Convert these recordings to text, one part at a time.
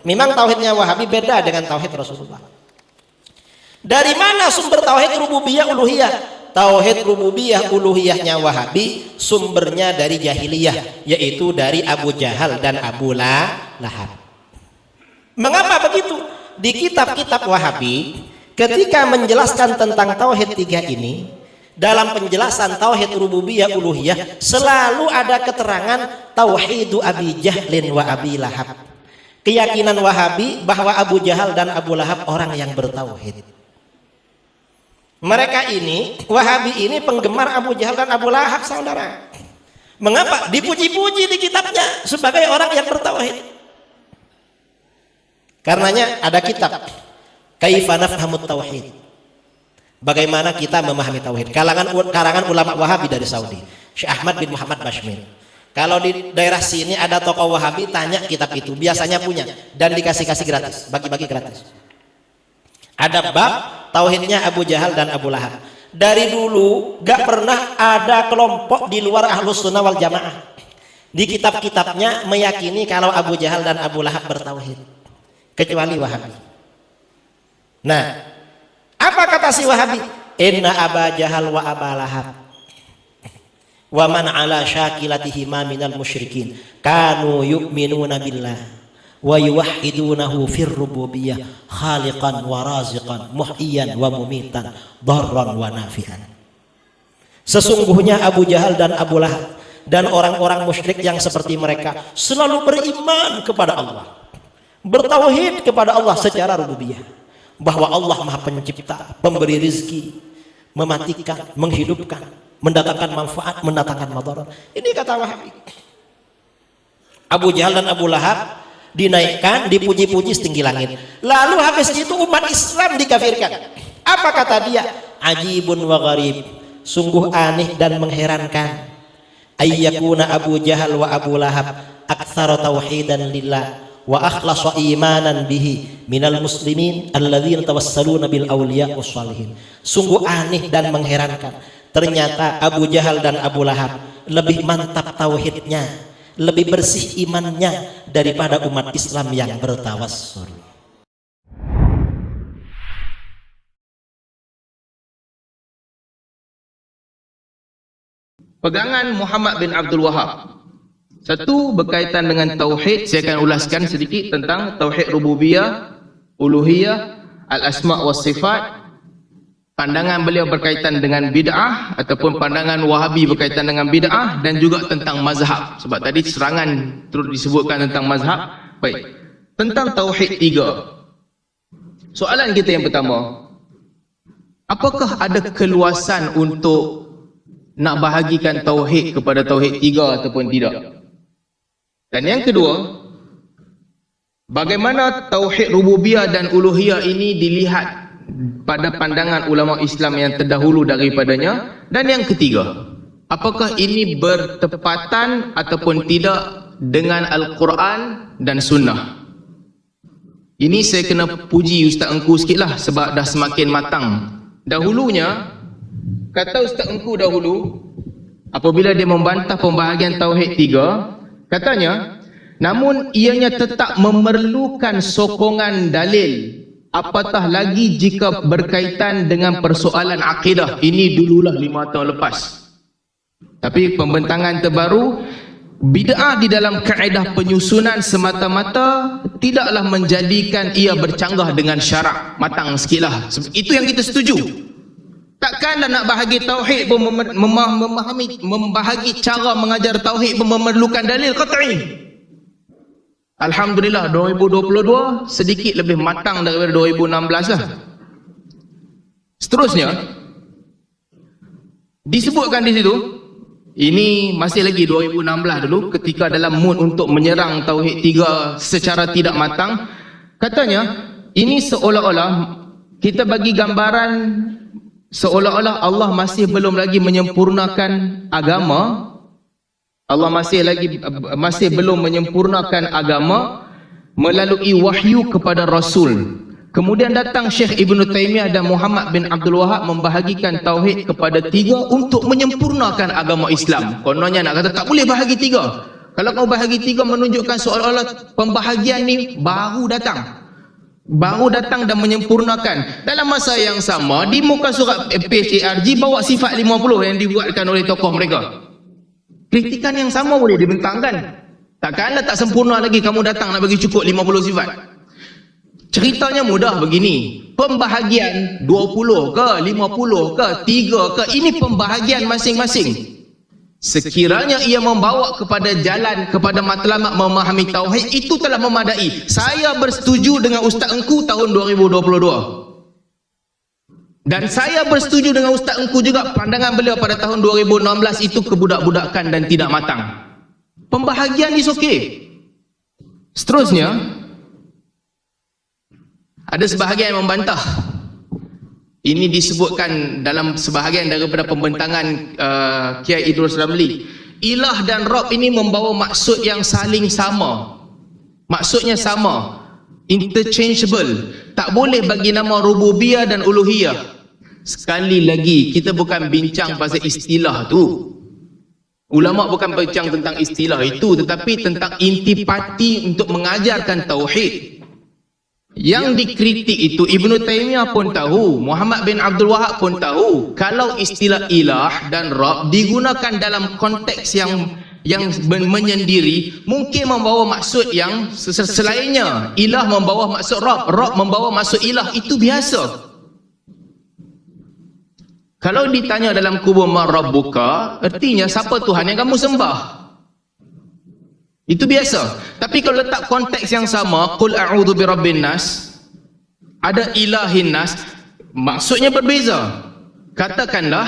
Memang tauhidnya Wahabi beda dengan tauhid Rasulullah. Dari mana sumber tauhid rububiyah uluhiyah? Tauhid rububiyah uluhiyahnya Wahabi sumbernya dari jahiliyah, yaitu dari Abu Jahal dan Abu Lahab. Mengapa begitu? Di kitab-kitab Wahabi ketika menjelaskan tentang tauhid tiga ini, dalam penjelasan tauhid rububiyah uluhiyah selalu ada keterangan tauhidu Abi Jahlin wa Abi Lahab. Keyakinan Wahabi bahwa Abu Jahal dan Abu Lahab orang yang bertauhid. Mereka ini, Wahabi ini penggemar Abu Jahal dan Abu Lahab, saudara. Mengapa? Dipuji-puji di kitabnya sebagai orang yang bertauhid. Karenanya ada kitab Kaifa Nafhamut Tauhid. Bagaimana kita memahami tauhid? Karangan ulama Wahabi dari Saudi, Syekh Ahmad bin Muhammad Bashmir. Kalau di daerah sini ada tokoh Wahabi, tanya kitab itu, biasanya punya dan dikasih gratis, bagi-bagi gratis. Ada bab tauhidnya Abu Jahal dan Abu Lahab. Dari dulu gak pernah ada kelompok di luar Ahlus Sunnah wal Jamaah di kitab-kitabnya meyakini kalau Abu Jahal dan Abu Lahab bertauhid, kecuali Wahabi. Nah, apa kata si Wahabi? Inna Aba Jahal wa Aba Lahab wa man ala syakilatihima minal musyrikin kanu yu'minuna billah wa yuwahhidunahu fir rububiyyah khaliqan wa raziqan muhyiyan wa mumitan darran wa nafi'an. Sesungguhnya Abu Jahal dan Abu Lahab dan orang-orang musyrik yang seperti mereka selalu beriman kepada Allah, bertauhid kepada Allah secara rububiyah, bahwa Allah Maha Pencipta, pemberi rizki, mematikan, menghidupkan, mendatangkan manfaat, mendatangkan madarat. Ini kata Wahabi. Abu Jahal dan Abu Lahab dinaikkan, dipuji-puji setinggi langit. Lalu habis itu umat Islam dikafirkan. Apa kata dia? Ajibun wa gharib. Sungguh aneh dan mengherankan. Ayyakuna Abu Jahal wa Abu Lahab aktsara tauhidan lillah wa akhlasa imanan bihi minal muslimin alladzina tawassaluna bil awliya wassalihin. Sungguh aneh dan mengherankan, ternyata Abu Jahal dan Abu Lahab lebih mantap tauhidnya, lebih bersih imannya daripada umat Islam yang bertawassul. Pegangan Muhammad bin Abdul Wahab. Satu, berkaitan dengan tauhid. Saya akan ulaskan sedikit tentang tauhid rububiyah, uluhiyah, al-asma' was sifat. Pandangan beliau berkaitan dengan bid'ah ataupun pandangan Wahabi berkaitan dengan bid'ah, dan juga tentang mazhab. Sebab tadi serangan terus disebutkan tentang mazhab. Baik. Tentang tauhid tiga. Soalan kita yang pertama, apakah ada keluasan untuk nak bahagikan tauhid kepada tauhid tiga ataupun tidak? Dan yang kedua, bagaimana tauhid rububiyah dan uluhiyah ini dilihat pada pandangan ulama Islam yang terdahulu daripadanya? Dan yang ketiga, apakah ini bertepatan ataupun tidak dengan Al-Quran dan Sunnah? Ini saya kena puji Ustaz Engku sikitlah sebab dah semakin matang. Dahulunya, kata Ustaz Engku dahulu, apabila dia membantah pembahagian tauhid tiga, katanya, namun ianya tetap memerlukan sokongan dalil, apatah lagi jika berkaitan dengan persoalan akidah. Ini dululah 5 tahun lepas. Tapi pembentangan terbaru, bid'ah di dalam kaedah penyusunan semata-mata tidaklah menjadikan ia bercanggah dengan syarak. Matang sikitlah. Itu yang kita setuju. Takkanlah nak bahagi tauhid pun memahami, membahagi cara mengajar tauhid pun memerlukan dalil qat'i. Alhamdulillah 2022 sedikit lebih matang daripada 2016 lah. Seterusnya disebutkan di situ, ini masih lagi 2016 dulu, ketika dalam mood untuk menyerang tauhid tiga secara tidak matang, katanya ini seolah-olah kita bagi gambaran seolah-olah Allah masih belum lagi menyempurnakan agama. Allah masih belum menyempurnakan agama melalui wahyu kepada Rasul. Kemudian datang Syekh Ibn Taymiyah dan Muhammad bin Abdul Wahab membahagikan tauhid kepada tiga untuk menyempurnakan agama Islam. Kononnya nak kata tak boleh bahagi tiga. Kalau kau bahagi 3 menunjukkan seolah-olah pembahagian ni baru datang dan menyempurnakan. Dalam masa yang sama, di muka surat PHARG bawa sifat 50 yang dibuatkan oleh tokoh mereka. Kritikan yang sama boleh dibentangkan. Takkanlah tak sempurna lagi kamu datang nak bagi cukup 50 sifat. Ceritanya mudah begini. Pembahagian 20 ke, 50 ke, 3 ke, ini pembahagian masing-masing. Sekiranya ia membawa kepada jalan, kepada matlamat memahami tauhid, itu telah memadai. Saya bersetuju dengan Ustaz Engku tahun 2022. Dan saya bersetuju dengan Ustaz Engku juga, pandangan beliau pada tahun 2016 itu kebudak-budakan dan tidak matang. Pembahagian is okey. Seterusnya, ada sebahagian yang membantah. Ini disebutkan dalam sebahagian daripada pembentangan Kiai Idrus Ramli. Ilah dan Rabb ini membawa maksud yang saling sama. Maksudnya sama, interchangeable. Tak boleh bagi nama rububiyah dan uluhiyah. Sekali lagi, kita bukan bincang pasal istilah tu. Ulama bukan bincang tentang istilah itu, tetapi tentang intipati untuk mengajarkan tauhid. Yang dikritik itu Ibnu Taimiyah pun tahu, Muhammad bin Abdul Wahab pun tahu, kalau istilah ilah dan Rabb digunakan dalam konteks yang menyendiri, mungkin membawa maksud yang selainnya. Ilah membawa maksud Rabb, Rabb membawa maksud ilah, itu biasa. Kalau ditanya dalam kubur man rabbuka, artinya siapa Tuhan yang kamu sembah? Itu biasa. Tapi kalau letak konteks yang sama, qul a'udzu birabbin nas, ada ilahin nas, maksudnya berbeza. Katakanlah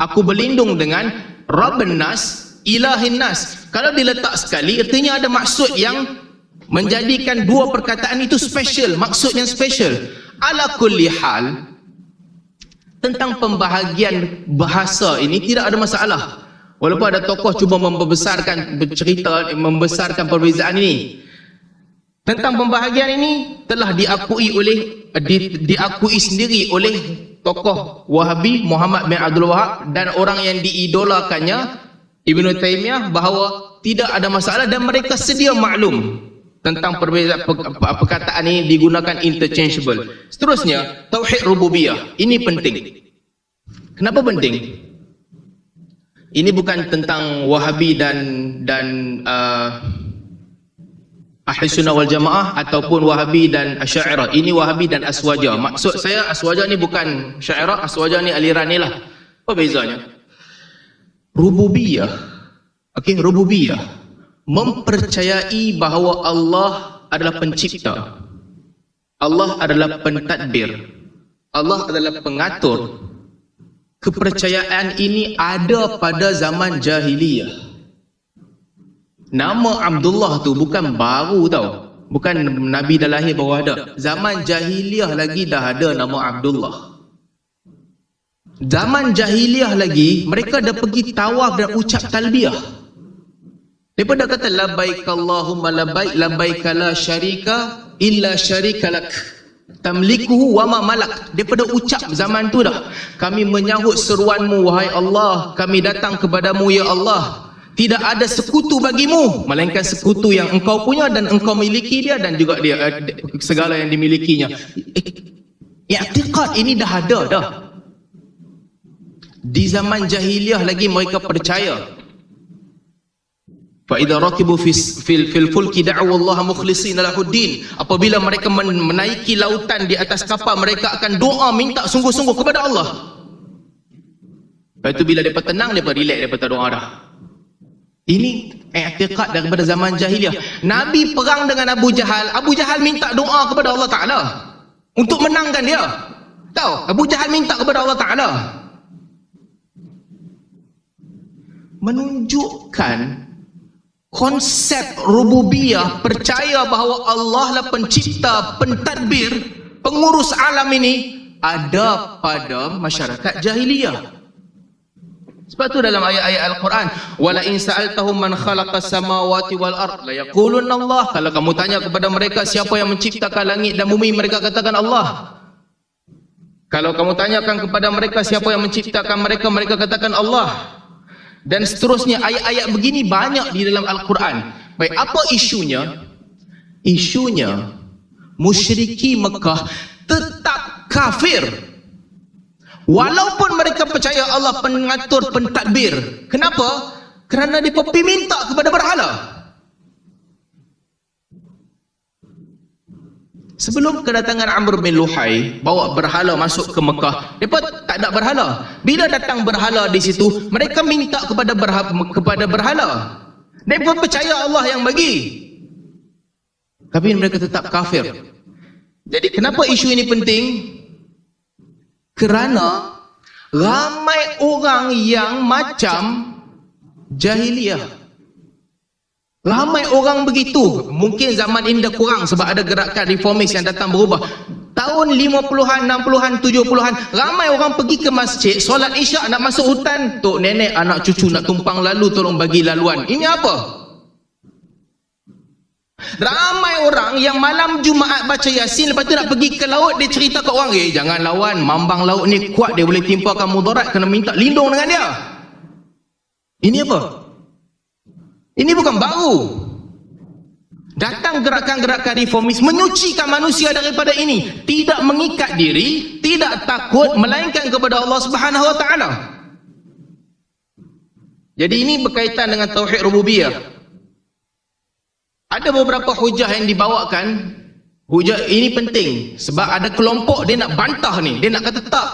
aku berlindung dengan rabbin nas, ilahin nas. Kalau diletak sekali, artinya ada maksud yang menjadikan dua perkataan itu special, maksud yang special. Ala kulli hal, tentang pembahagian bahasa ini tidak ada masalah. Walaupun ada tokoh cuba membesarkan bercerita, membesarkan perbezaan ini. Tentang pembahagian ini telah diakui sendiri oleh tokoh Wahabi Muhammad bin Abdul Wahab dan orang yang diidolakannya Ibnu Taimiyah, bahawa tidak ada masalah dan mereka sedia maklum tentang perbezaan perkataan ini digunakan interchangeable. Seterusnya, tauhid rububiyah. Ini penting. Kenapa penting? Ini bukan tentang Wahabi dan Ahli Sunnah wal Jamaah ataupun Wahabi dan Asy'ariyah. Ini Wahabi dan Aswaja. Maksud saya Aswaja ni bukan Asy'ariyah, Aswaja ni aliran ni lah. Apa bezanya? Rububiyah. Okey, rububiyah mempercayai bahawa Allah adalah pencipta. Allah adalah pentadbir. Allah adalah pengatur. Kepercayaan ini ada pada zaman jahiliyah. Nama Abdullah tu bukan baru tau. Bukan Nabi dah lahir baru ada. Zaman jahiliyah lagi dah ada nama Abdullah. Zaman jahiliyah lagi, mereka dah pergi tawaf dan ucap talbiyah. Mereka dah kata labbaik Allahumma labbaik, labbaik la syarika illa syarika lak, tamlikuhu wa ma malak. Daripada ucap zaman tu dah, kami menyahut seruanmu wahai Allah, kami datang kepadamu ya Allah, tidak ada sekutu bagimu melainkan sekutu yang engkau punya dan engkau miliki dia dan juga dia segala yang dimilikinya. I'tiqad ini dah ada dah. Di zaman jahiliyah lagi mereka percaya. Fa idza rakibu fil fulki da'u Allah mukhlishina lahuddin. Apabila mereka menaiki lautan di atas kapal, mereka akan doa minta sungguh-sungguh kepada Allah. Lepas itu bila mereka tenang, mereka relax daripada doa dah. Ini i'tiqad daripada zaman jahiliyah. Nabi perang dengan Abu Jahal, Abu Jahal minta doa kepada Allah Ta'ala untuk menangkan dia. Tahu, Abu Jahal minta kepada Allah Ta'ala. Menunjukkan konsep rububiyah, percaya bahawa Allah lah pencipta, pentadbir, pengurus alam ini ada pada masyarakat jahiliyah. Sebab tu dalam ayat-ayat Al-Quran, wala in sa'altahum man khalaqas samawati wal ard la yaqulunna Allah. Kalau kamu tanya kepada mereka siapa yang menciptakan langit dan bumi, mereka katakan Allah. Kalau kamu tanyakan kepada mereka siapa yang menciptakan mereka, mereka katakan Allah. dan seterusnya. Ayat-ayat begini banyak di dalam Al-Quran. Baik, apa isunya? Isunya musyriki Mekah tetap kafir walaupun mereka percaya Allah pengatur, pentadbir. Kenapa? Kerana mereka pergi minta kepada berhala. Sebelum kedatangan Amr bin Luhai bawa berhala masuk ke Mekah, mereka tak ada berhala. Bila datang berhala di situ, mereka minta kepada berhala. Mereka percaya Allah yang bagi, tapi mereka tetap kafir. Jadi kenapa isu ini penting? Kerana ramai orang yang macam jahiliyah. Ramai orang begitu. Mungkin zaman ini dah kurang sebab ada gerakan reformis yang datang berubah. Tahun 50-an, 60-an, 70-an, ramai orang pergi ke masjid, solat isyak nak masuk hutan. Tok nenek, anak cucu nak tumpang lalu, tolong bagi laluan. Ini apa? Ramai orang yang malam Jumaat baca Yasin, lepas tu nak pergi ke laut, dia cerita kat orang, jangan lawan, mambang laut ni kuat, dia boleh timpakan mudarat, kena minta lindung dengan dia. Ini apa? Ini bukan baru. Datang gerakan-gerakan reformis menyucikan manusia daripada ini, tidak mengikat diri, tidak takut melainkan kepada Allah Subhanahu Wa Taala. Jadi ini berkaitan dengan tauhid rububiyah. Ada beberapa hujah yang dibawakan. Hujah ini penting sebab ada kelompok dia nak bantah ni, dia nak kata tak,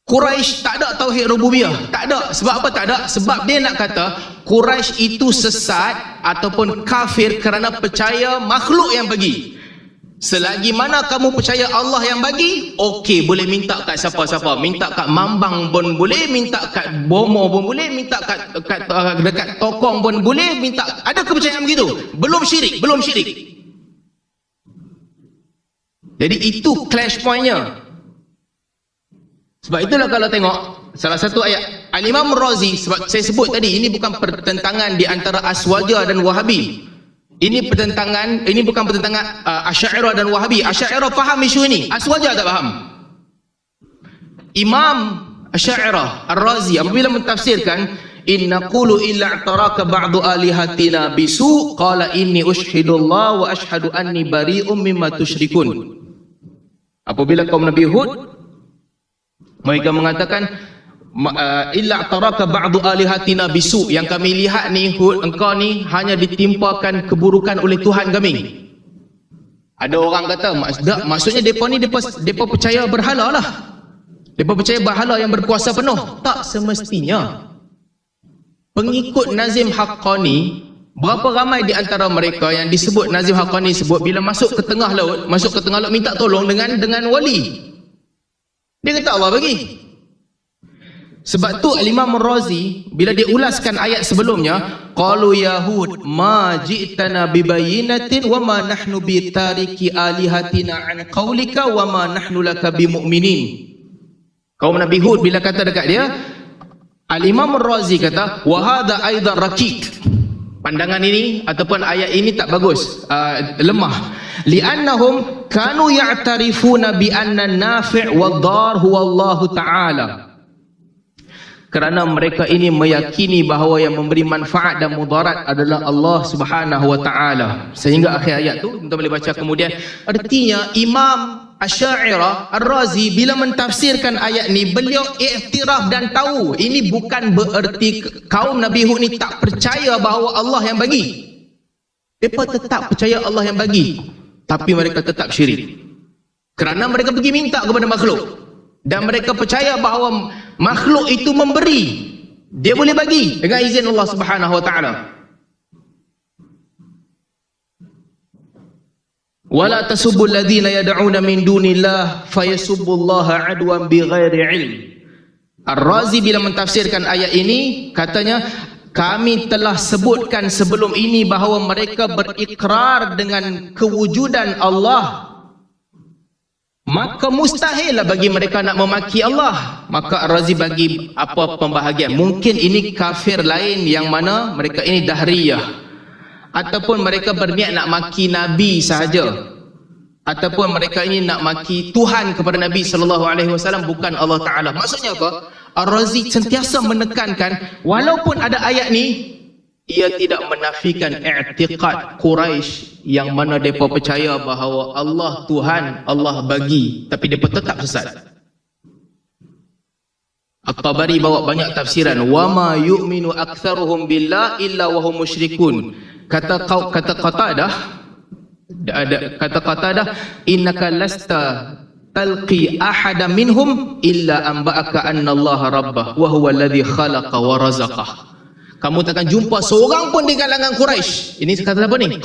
Quraisy tak ada tauhid rububiyah. Tak ada. Sebab apa tak ada? Sebab dia nak kata Quraisy itu sesat ataupun kafir kerana percaya makhluk yang bagi. Selagi mana kamu percaya Allah yang bagi, okey, boleh minta kat siapa-siapa, minta kat mambang pun boleh, minta kat bomo pun boleh, minta kat dekat tokong pun boleh, minta. Ada kepercayaan begitu. Belum syirik, belum syirik. Jadi itu clash pointnya. Sebab itulah kalau tengok salah satu ayat Al-Imam Razi, sebab saya sebut tadi ini bukan pertentangan di antara Aswaja dan Wahabi. Ini pertentangan, ini bukan pertentangan Asy'ariyah dan Wahabi. Asy'ariyah faham isu ini, Aswaja tak faham. Imam Asy'ariyah Ar-Razi apabila mentafsirkan inna qulu illa i'taraka ba'du alihatina bisu qala inni ushhidullah wa ashhadu anni bari'um mimma tusyrikun. Apabila kaum Nabi Hud mereka mengatakan illa taraka ba'du alihatina bisu, yang kami lihat ni Hud, engkau ni hanya ditimpakan keburukan oleh Tuhan kami. Ada orang kata maksudnya depa ni depa percaya berhala lah. Depa percaya berhala yang berkuasa penuh. Tak semestinya. Pengikut Nazim Haqqani, berapa ramai di antara mereka yang disebut Nazim Haqqani sebut bila masuk ke tengah laut minta tolong dengan wali. Dia kata Allah bagi. Sebab tu Al-Imam Razi bila dia ulaskan ayat sebelumnya, qalu yahud ma ji'tana bibayinatin wa ma nahnu bitariki alihatina an qaulika wa ma nahnu laka bimu'minin. Kaum Nabi Hud bila kata dekat dia, Al-Imam Razi kata wa hadha aidan rakik. Pandangan ini ataupun ayat ini tak bagus, lemah. Li'annahum kanu ya'tarifuna bi anna an-nafi' wad-dar huwa Allah Ta'ala. Kerana mereka ini meyakini bahawa yang memberi manfaat dan mudarat adalah Allah Subhanahu Wa Ta'ala. Sehingga akhir ayat tu kita boleh baca kemudian. Artinya Imam Asy'ariyah Ar-Razi bila mentafsirkan ayat ni, beliau iktiraf dan tahu ini bukan bererti kaum Nabi Hud ni tak percaya bahawa Allah yang bagi. Mereka tetap percaya Allah yang bagi, tapi mereka tetap syirik kerana mereka pergi minta kepada makhluk, dan mereka percaya bahawa makhluk itu memberi, dia boleh bagi dengan izin Allah Subhanahu Wa Ta'ala. Wala tasubbul ladzina yad'una min dunillah fayasubbullaha adwan bighairi ilm. Ar-Razi bila mentafsirkan ayat ini katanya, kami telah sebutkan sebelum ini bahawa mereka berikrar dengan kewujudan Allah, maka mustahillah bagi mereka nak memaki Allah. Maka Ar-Razi bagi apa pembahagian, mungkin ini kafir lain yang mana mereka ini dahriyah, ataupun mereka berniat nak maki Nabi sahaja, ataupun mereka ini nak maki Tuhan kepada Nabi SAW, bukan Allah Ta'ala. Maksudnya apa? Ar-Razi sentiasa menekankan walaupun ada ayat ni, ia tidak menafikan i'tiqad Quraisy yang mana mereka percaya bahawa Allah Tuhan, Allah bagi, tapi mereka tetap sesat. At-Tabari bawa banyak tafsiran, wama yu'minu aktsaruhum billah illa wa hum musyrikun. Kata Qatadah, innaka lasta talqi ahada minhum illa anba'aka anna Allah rabbah wa huwa alladhi khalaqa wa razaqah. Kamu takkan jumpa seorang pun di kalangan Quraisy. Ini kata apa ni?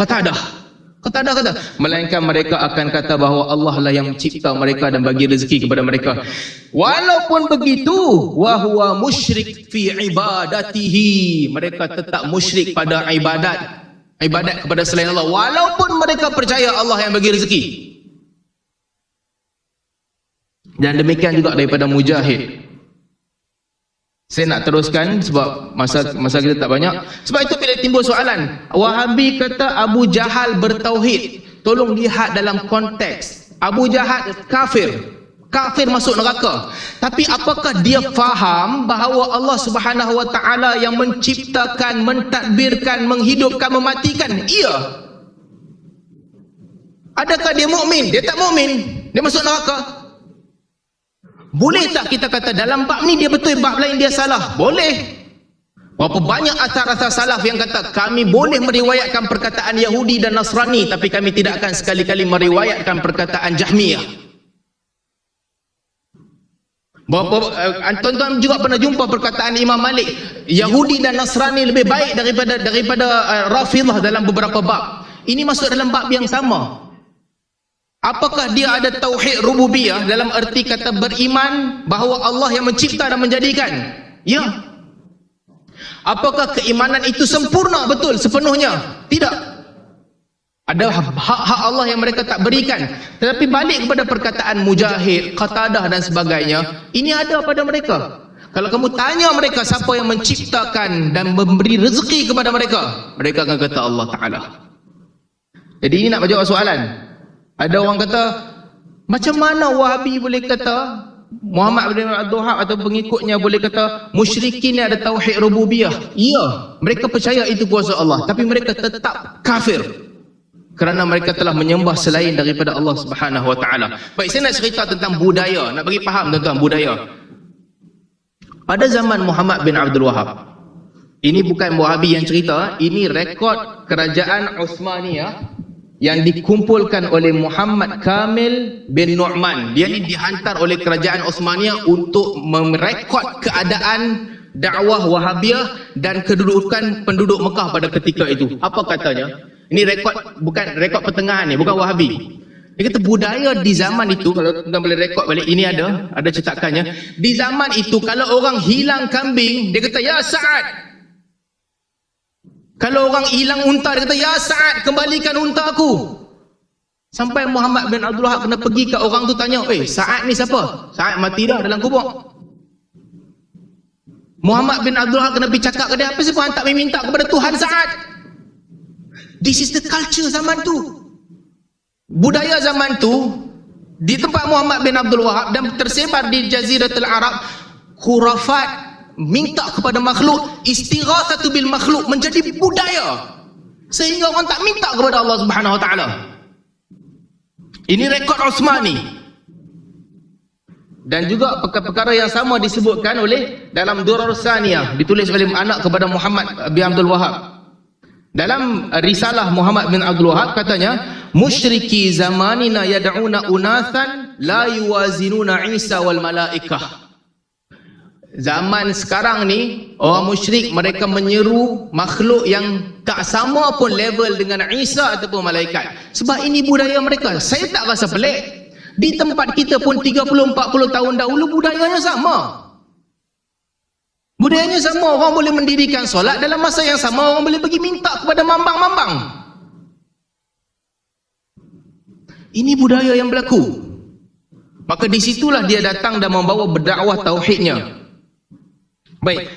Qatadah kata, melainkan mereka akan kata bahawa Allah lah yang mencipta mereka dan bagi rezeki kepada mereka. Walaupun begitu, wa huwa musyrik fi ibadatihi, mereka tetap musyrik pada ibadat kepada selain Allah, walaupun mereka percaya Allah yang bagi rezeki. Dan demikian juga daripada Mujahid. Saya nak teruskan sebab masa kita tak banyak. Sebab itu bila timbul soalan, Wahabi kata Abu Jahal bertauhid. Tolong lihat dalam konteks. Abu Jahal kafir masuk neraka. Tapi apakah dia faham bahawa Allah Subhanahu Wa Taala yang menciptakan, mentadbirkan, menghidupkan, mematikan? Iya. Adakah dia mukmin? Dia tak mukmin. Dia masuk neraka. Boleh tak kita kata dalam bab ni dia betul, bab lain dia salah? Boleh. Berapa banyak asar-asar salaf yang kata kami boleh meriwayatkan perkataan Yahudi dan Nasrani, tapi kami tidak akan sekali-kali meriwayatkan perkataan Jahmiyah. Tuan-tuan juga pernah jumpa perkataan Imam Malik, Yahudi dan Nasrani lebih baik daripada Rafidhah dalam beberapa bab. Ini masuk dalam bab yang sama. Apakah dia ada tauhid rububiyah dalam erti kata beriman bahawa Allah yang mencipta dan menjadikan? Ya. Apakah keimanan itu sempurna betul sepenuhnya? Tidak. Ada hak-hak Allah yang mereka tak berikan. Tetapi balik kepada perkataan Mujahid, Qatadah dan sebagainya, ini ada pada mereka. Kalau kamu tanya mereka siapa yang menciptakan dan memberi rezeki kepada mereka, mereka akan kata Allah Ta'ala. Jadi ini nak menjawab soalan. Ada orang kata, macam mana Wahabi boleh kata, Muhammad bin Abdul Wahab atau pengikutnya boleh kata musyrikin ada tauhid rububiyah? Ya, mereka percaya itu kuasa Allah, tapi mereka tetap kafir kerana mereka telah menyembah selain daripada Allah Subhanahu Wa Taala. Baik, saya nak cerita tentang budaya, nak bagi faham tentang budaya. Pada zaman Muhammad bin Abdul Wahab, ini bukan Wahabi yang cerita, ini rekod kerajaan Uthmaniyah yang dikumpulkan oleh Muhammad Kamil bin Nu'man. Dia ni dihantar oleh kerajaan Uthmaniyah untuk merekod keadaan dakwah Wahabiyah dan kedudukan penduduk Mekah pada ketika itu. Apa katanya? Ini rekod, bukan rekod pertengahan ni, bukan Wahabi. Dia kata budaya di zaman itu, kalau tuan boleh rekod balik, ini ada cetakannya. Di zaman itu kalau orang hilang kambing, dia kata ya Sa'ad. Kalau orang hilang unta, dia kata ya Sa'ad, kembalikan unta aku. Sampai Muhammad bin Abdul Wahab kena pergi ke orang tu tanya, Sa'ad ni siapa? Sa'ad mati dah dalam kubur. Muhammad bin Abdul Wahab kena pergi cakap ke dia, apa sebab hang tak meminta kepada Tuhan Sa'ad? This is the culture zaman tu. Budaya zaman tu di tempat Muhammad bin Abdul Wahab dan tersebar di Jaziratul Arab, khurafat minta kepada makhluk, istighatsatu bil makhluk menjadi budaya sehingga orang tak minta kepada Allah Subhanahu Wa Taala. Ini rekod Uthmani. Dan juga perkara yang sama disebutkan oleh dalam Durar Saniyah, ditulis oleh anak kepada Muhammad bin Abdul Wahab. Dalam risalah Muhammad bin Abdul Wahab katanya, musyriki zamanina yad'una unathan la yuwazinuna Isa wal malaikah. Zaman sekarang ni, orang musyrik mereka menyeru makhluk yang tak sama pun level dengan Isa ataupun malaikat. Sebab ini budaya mereka. Saya tak rasa pelik. Di tempat kita pun 30-40 tahun dahulu budayanya sama. Budayanya sama. Orang boleh mendirikan solat, dalam masa yang sama orang boleh pergi minta kepada mambang-mambang. Ini budaya yang berlaku. Maka disitulah dia datang dan membawa berdakwah tauhidnya. Baik.